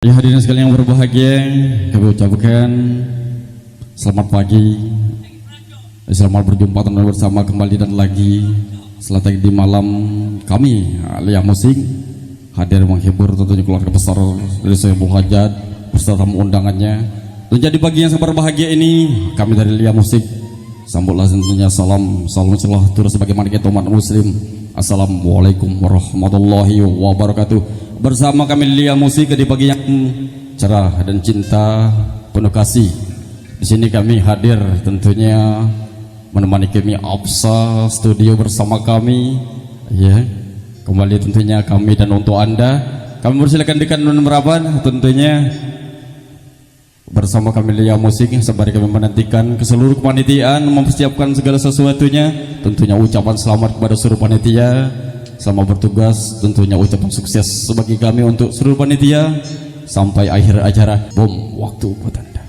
Ya, hadirin sekalian yang berbahagia, kami ucapkan selamat pagi, selamat berjumpa teman bersama kembali dan lagi setelah tadi di malam kami Lia Musik hadir menghibur tentunya keluarga besar dari Syekh Muhajjat beserta tamu undangannya. Dan jadi pagi yang sangat berbahagia ini kami dari Lia Musik sambutlah tentunya salam salam turut sebagaimana kita umat muslim. Assalamualaikum warahmatullahi wabarakatuh. Bersama kami Lia Musik di pagi yang cerah dan cinta penuh kasih. Di sini kami hadir tentunya menemani kami Absa Studio bersama kami. Ya, kembali tentunya kami dan untuk Anda. Kami persilakan dekan dan merapat tentunya bersama kami Lia Musik sembari kami menantikan ke seluruh kepanitiaan mempersiapkan segala sesuatunya. Tentunya ucapan selamat kepada seluruh panitia selama bertugas, tentunya ucapan sukses sebagai kami untuk seluruh panitia sampai akhir acara. Bom waktu buat Anda.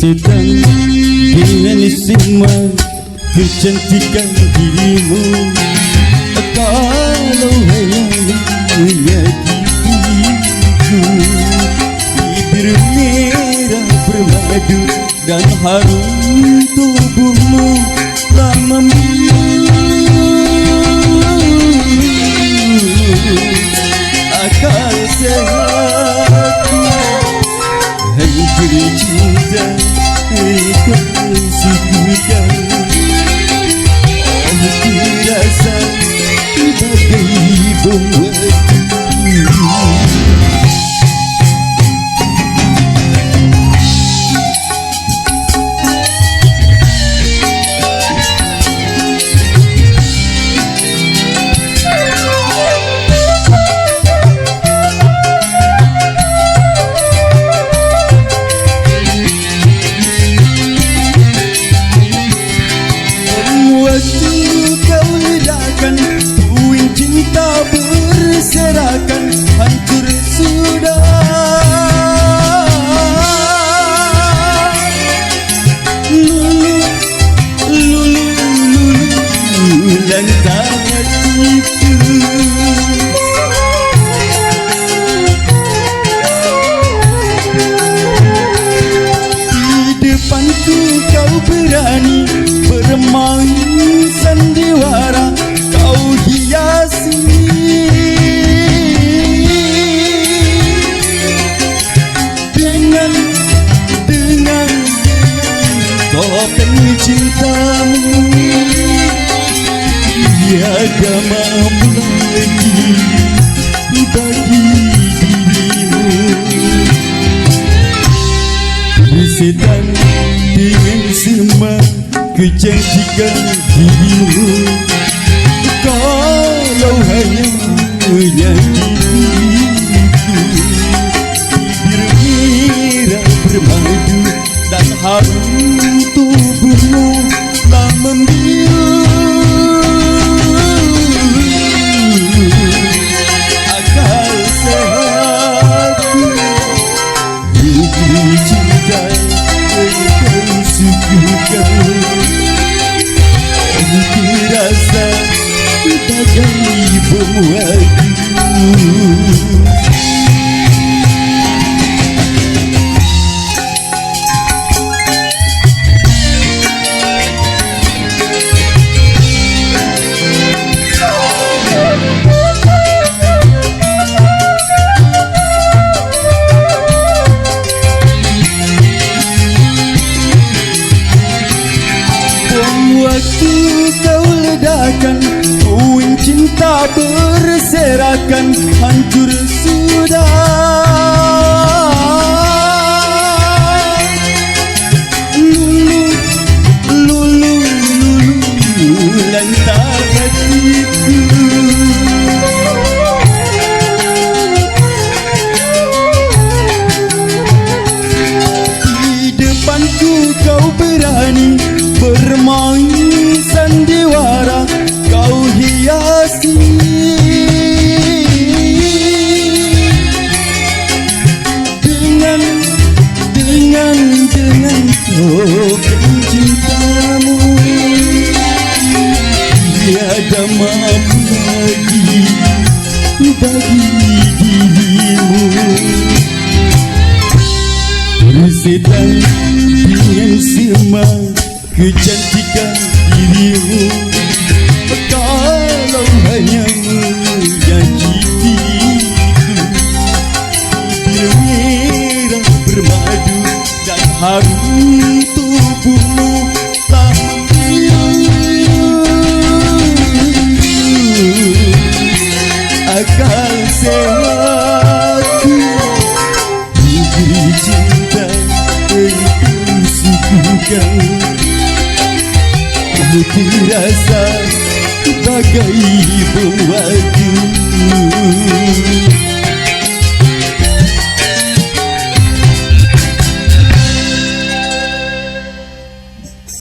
Sedang dengan istimewa kecantikan dirimu. Kalau hanya menyakitiku, bibir merah bermadu dan harum tubuhmu telah membius akal sehatku. Hancur cinta kau suguhkan, aku rasa bagai bom waktu. Berserakan hancur sudah, lulu lantaran itu. Di depanku kau berani bermain sandiwara, kau hiasi topeng cintamu. Tiada mampu lagi bagi dirimu. Bersedang dengan semua kecantikan dirimu. Kalau hanya menyakitiku, bibir merah bermadu dan harum tubuhmu telah membius akal sehatku. Negeri cinta kau suguhkan, aku rasa dirimu. Bersetan dengan semua kecantikan dirimu. Kalau hanya menyakitiku, bibir merah bermadu dan harum tubuhmu tak akal sehatku. Negeri cinta yang kusuguhkan, aku terasa bagai buat